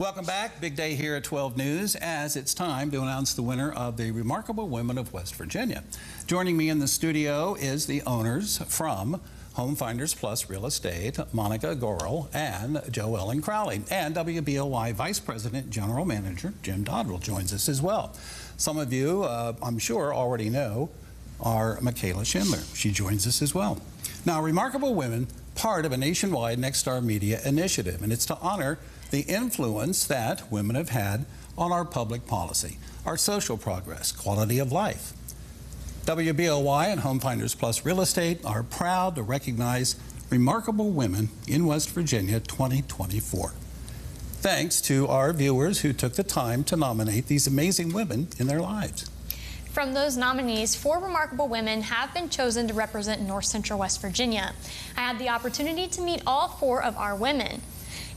Welcome back. Big day here at 12 News as it's time to announce the winner of the Remarkable Women of West Virginia. Joining me in the studio is the owners from Home Finders Plus Real Estate, Monica Gorel and Joellen Crowley. And WBOY Vice President General Manager Jim Dodrill joins us as well. Some of you, I'm sure, already know are Makayla Schindler. She joins us as well. Now, Remarkable Women, part of a nationwide Nexstar Media initiative, and it's to honor the influence that women have had on our public policy, our social progress, quality of life. WBOY and Home Finders Plus Real Estate are proud to recognize Remarkable Women in West Virginia 2024. Thanks to our viewers who took the time to nominate these amazing women in their lives. From those nominees, 4 remarkable women have been chosen to represent North Central West Virginia. I had the opportunity to meet all 4 of our women.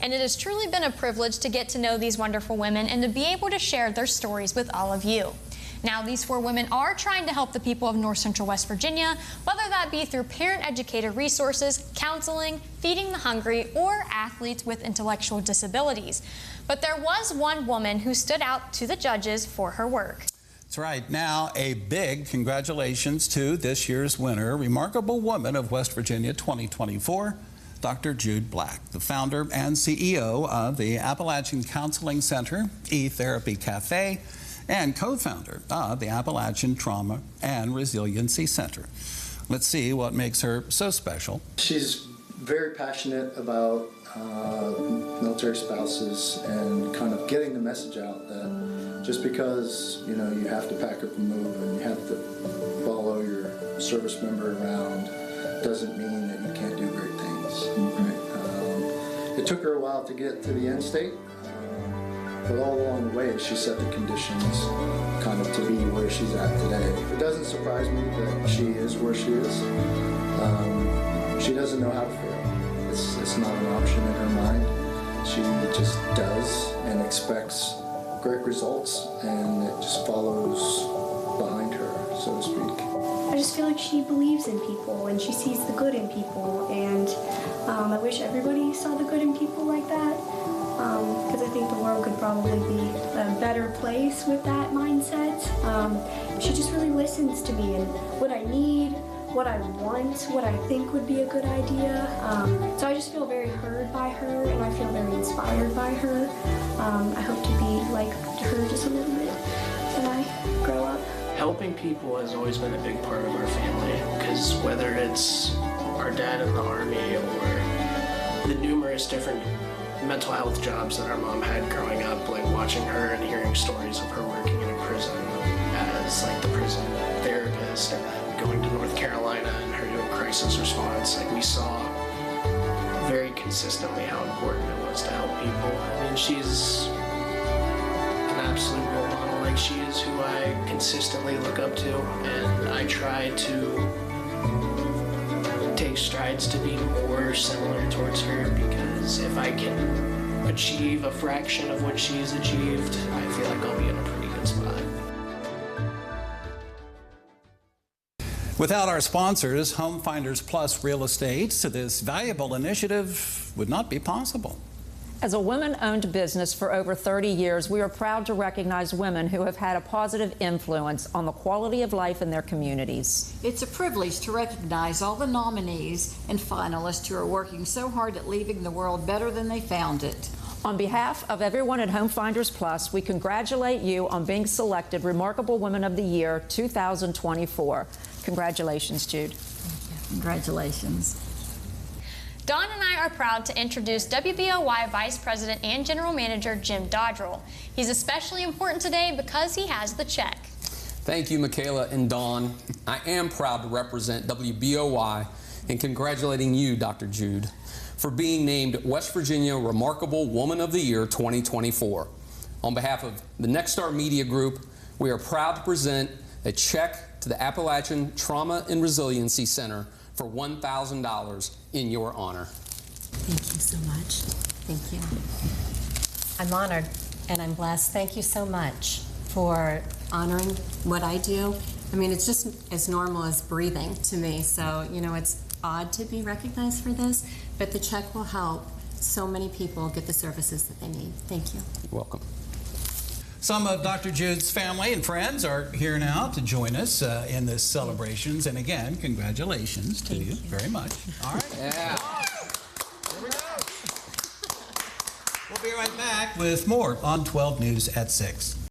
And it has truly been a privilege to get to know these wonderful women and to be able to share their stories with all of you. Now, these 4 women are trying to help the people of North Central West Virginia, whether that be through parent-educator resources, counseling, feeding the hungry, or athletes with intellectual disabilities. But there was one woman who stood out to the judges for her work. That's right. Now, a big congratulations to this year's winner, Remarkable Woman of West Virginia 2024. Dr. Jude Black, the founder and CEO of the Appalachian Counseling Center, E-Therapy Cafe, and co-founder of the Appalachian Trauma and Resiliency Center. Let's see what makes her so special. She's very passionate about military spouses and kind of getting the message out that just because, you know, you have to pack up and move and you have to follow your service member around doesn't mean that you can't do great things. Right? It took her a while to get to the end state, but all along the way she set the conditions kind of to be where she's at today. It doesn't surprise me that she is where she is. She doesn't know how to fail. It's not an option in her mind. She just does and expects great results, and it just follows behind her, so to speak. I just feel like she believes in people and she sees the good in people, and I wish everybody saw the good in people like that, because I think the world could probably be a better place with that mindset. She just really listens to me and what I need, what I want, what I think would be a good idea. So I just feel very heard by her, and I feel very inspired by her. I hope to be like her just a little bit when I grow up. Helping people has always been a big part of our family, because whether it's our dad in the Army or the numerous different mental health jobs that our mom had growing up, like watching her and hearing stories of her working in a prison as like the prison therapist, and going to North Carolina and her doing crisis response, like we saw very consistently how important it was to help people. I mean, she's an absolute role model. Like, she is who I consistently look up to, and I try to take strides to be more similar towards her, because if I can achieve a fraction of what she's achieved, I feel like I'll be in a pretty good spot. Without our sponsors, Home Finders Plus Real Estate, this valuable initiative would not be possible. As a women-owned business for over 30 years, we are proud to recognize women who have had a positive influence on the quality of life in their communities. It's a privilege to recognize all the nominees and finalists who are working so hard at leaving the world better than they found it. On behalf of everyone at Home Finders Plus, we congratulate you on being selected Remarkable Women of the Year 2024. Congratulations, Jude. Congratulations. Dawn and I are proud to introduce WBOY Vice President and General Manager Jim Dodrill. He's especially important today because he has the check. Thank you, Makayla and Dawn. I am proud to represent WBOY and congratulating you, Dr. Jude, for being named West Virginia Remarkable Woman of the Year 2024. On behalf of the Nexstar Media Group, we are proud to present a check to the Appalachian Trauma and Resiliency Center for $1,000 in your honor. Thank you so much. Thank you. I'm honored and I'm blessed. Thank you so much for honoring what I do. I mean, it's just as normal as breathing to me. So, you know, it's odd to be recognized for this, but the check will help so many people get the services that they need. Thank you. You're welcome. Some of Dr. Jude's family and friends are here now to join us in this celebrations. And again, congratulations to you very much. All right. Yeah. Here we go. We'll be right back with more on 12 News at 6.